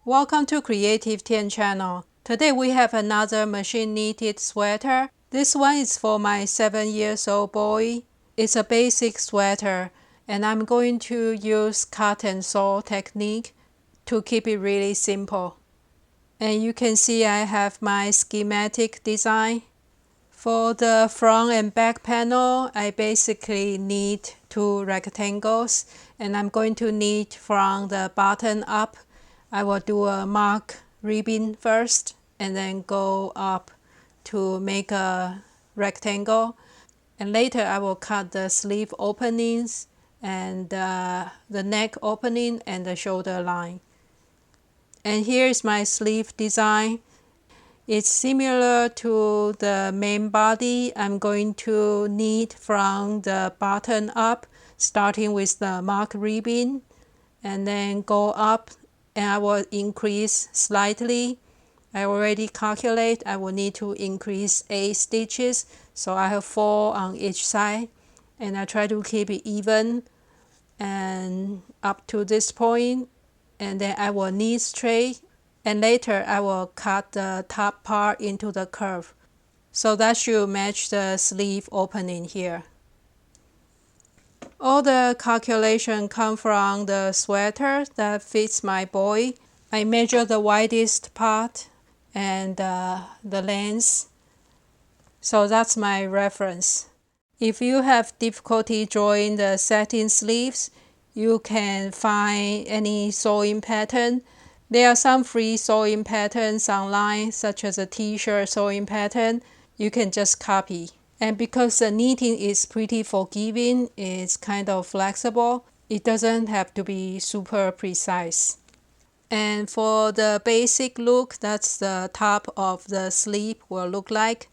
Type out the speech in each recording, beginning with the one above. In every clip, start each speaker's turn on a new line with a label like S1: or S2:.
S1: Welcome to Creative Tian channel. Today we have another machine knitted sweater. This one is for my 7 years old boy. It's a basic sweater and I'm going to use cut and sew technique to keep it really simple. And you can see I have my schematic design. For the front and back panel, I basically knit 2 rectangles and I'm going to knit from the bottom up. I will do a mark ribbon first and then go up to make a rectangle. And later I will cut the sleeve openings and the neck opening and the shoulder line. And here is my sleeve design. It's similar to the main body. I'm going to knit from the bottom up, starting with the mark ribbon, and then go up, and I will increase slightly. I already calculate I will need to increase 8 stitches, so I have 4 on each side, and I try to keep it even and up to this point, and then I will knit straight. And later I will cut the top part into the curve. So that should match the sleeve opening here. All the calculation come from the sweater that fits my boy. I measure the widest part and the length. So that's my reference. If you have difficulty drawing the satin sleeves, you can find any sewing pattern. There are some free sewing patterns online, such as a t-shirt sewing pattern. You can just copy. And because the knitting is pretty forgiving, it's kind of flexible, it doesn't have to be super precise. And for the basic look, that's the top of the sleeve will look like.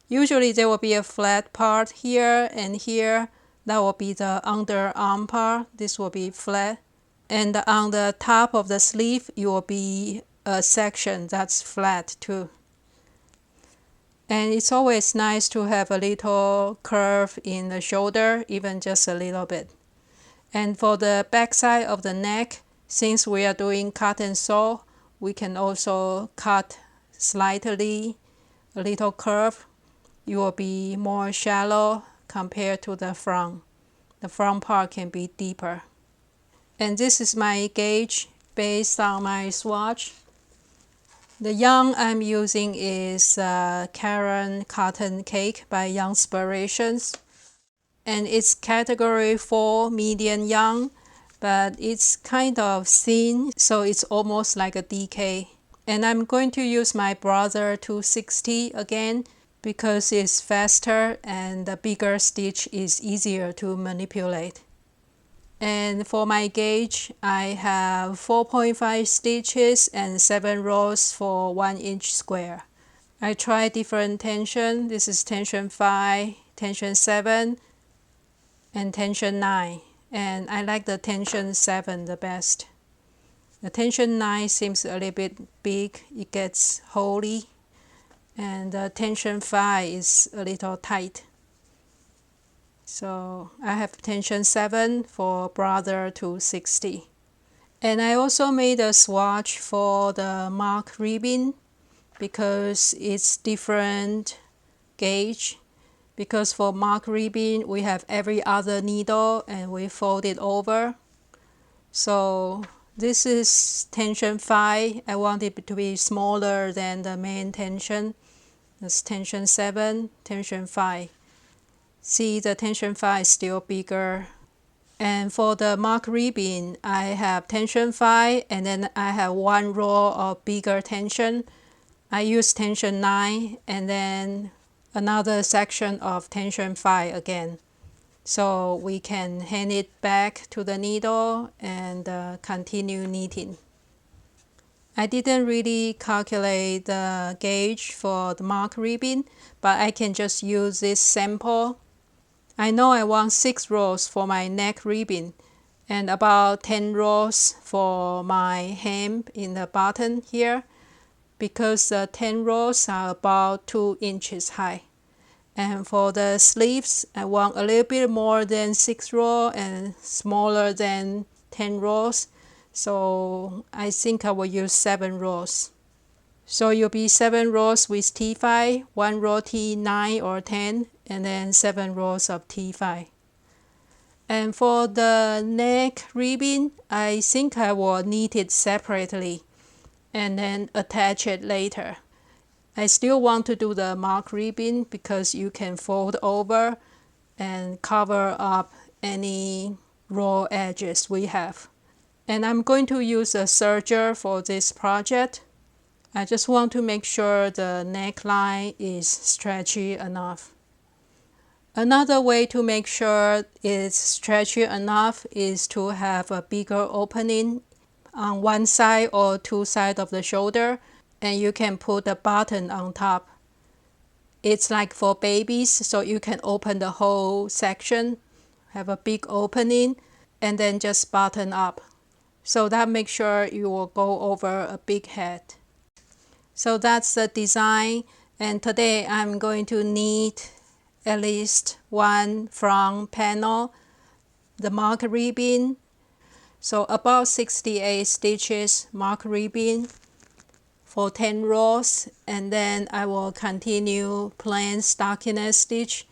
S1: Usually there will be a flat part here and here. That will be the underarm part. This will be flat. And on the top of the sleeve, it will be a section that's flat too. And it's always nice to have a little curve in the shoulder, even just a little bit. And for the back side of the neck, since we are doing cut and sew, we can also cut slightly, a little curve. It will be more shallow compared to the front. The front part can be deeper. And this is my gauge based on my swatch. The yarn I'm using is Karen Cotton Cake by Yarnspirations. And it's category 4 medium yarn, but it's kind of thin, so it's almost like a DK. And I'm going to use my Brother 260 again because it's faster and the bigger stitch is easier to manipulate. And for my gauge, I have 4.5 stitches and 7 rows for 1 inch square. I try different tension. This is tension 5, tension 7, and tension 9. And I like the tension 7 the best. The tension 9 seems a little bit big. It gets holey. And the tension 5 is a little tight. So I have tension 7 for Brother 260. And I also made a swatch for the mark ribbon because it's different gauge. Because for mark ribbon we have every other needle and we fold it over. So this is tension 5. I want it to be smaller than the main tension. That's tension 7, tension 5. See, the tension 5 is still bigger. And for the mark ribbon, I have tension 5 and then I have 1 row of bigger tension. I use tension 9 and then another section of tension 5 again. So we can hand it back to the needle and continue knitting. I didn't really calculate the gauge for the mark ribbon, but I can just use this sample. I know I want 6 rows for my neck ribbon and about 10 rows for my hem in the bottom here because the 10 rows are about 2 inches high. And for the sleeves, I want a little bit more than 6 rows and smaller than 10 rows So I think I will use 7 rows. So you'll be 7 rows with T5, 1 row T9 or 10, and then 7 rows of T5. And for the neck ribbon, I think I will knit it separately and then attach it later. I still want to do the mark ribbon because you can fold over and cover up any raw edges we have. And I'm going to use a serger for this project. I just want to make sure the neckline is stretchy enough. Another way to make sure it's stretchy enough is to have a bigger opening on one side or two sides of the shoulder, and you can put a button on top. It's like for babies, so you can open the whole section, have a big opening, and then just button up. So that makes sure you will go over a big head. So that's the design, and today I'm going to knit at least one front panel, the mark ribbon. So about 68 stitches mark ribbon for 10 rows, and then I will continue plain stockinette stitch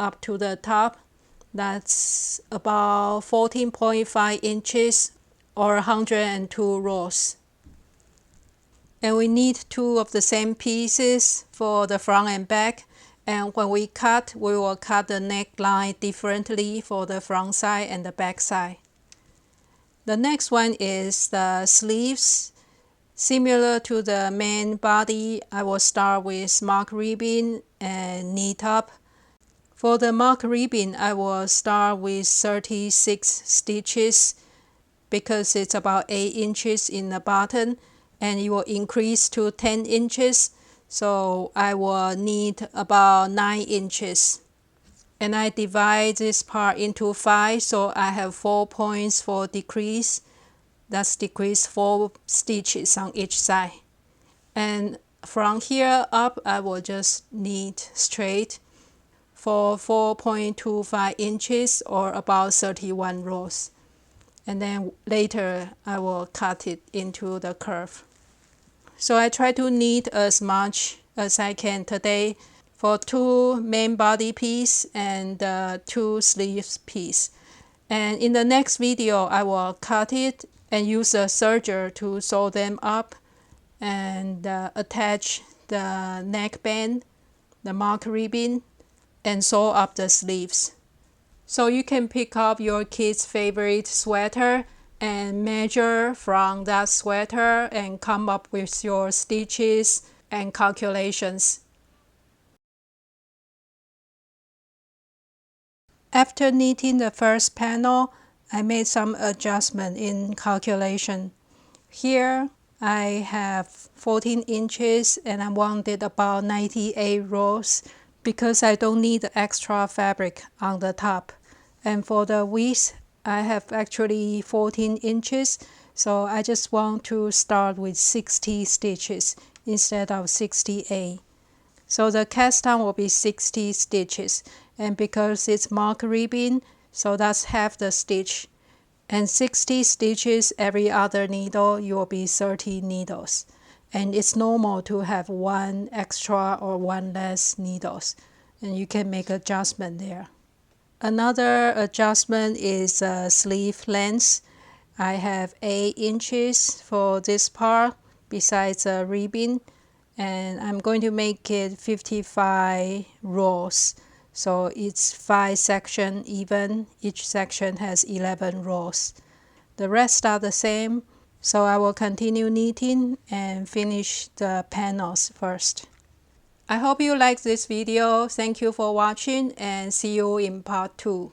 S1: up to the top. That's about 14.5 inches or 102 rows. And we need 2 of the same pieces for the front and back. And when we cut, we will cut the neckline differently for the front side and the back side. The next one is the sleeves. Similar to the main body, I will start with mark ribbon and knit up. For the mark ribbon, I will start with 36 stitches because it's about 8 inches in the bottom, and it will increase to 10 inches. So I will knit about 9 inches. And I divide this part into 5, so I have 4 points for decrease. That's decrease 4 stitches on each side. And from here up, I will just knit straight for 4.25 inches or about 31 rows. And then later I will cut it into the curve. So I try to knit as much as I can today for 2 main body piece and 2 sleeves piece. And in the next video, I will cut it and use a serger to sew them up and attach the neckband, the mark ribbon, and sew up the sleeves. So you can pick up your kid's favorite sweater and measure from that sweater and come up with your stitches and calculations. After knitting the first panel, I made some adjustment in calculation. Here I have 14 inches and I wanted about 98 rows because I don't need the extra fabric on the top. And for the width, I have actually 14 inches, so I just want to start with 60 stitches instead of 68. So the cast on will be 60 stitches, and because it's mark ribbon, so that's half the stitch. And 60 stitches every other needle, you will be 30 needles. And it's normal to have 1 extra or 1 less needles, and you can make adjustment there. Another adjustment is sleeve length. I have 8 inches for this part besides a ribbon, and I'm going to make it 55 rows. So it's 5 sections even. Each section has 11 rows. The rest are the same, so I will continue knitting and finish the panels first. I hope you liked this video. Thank you for watching and see you in part 2.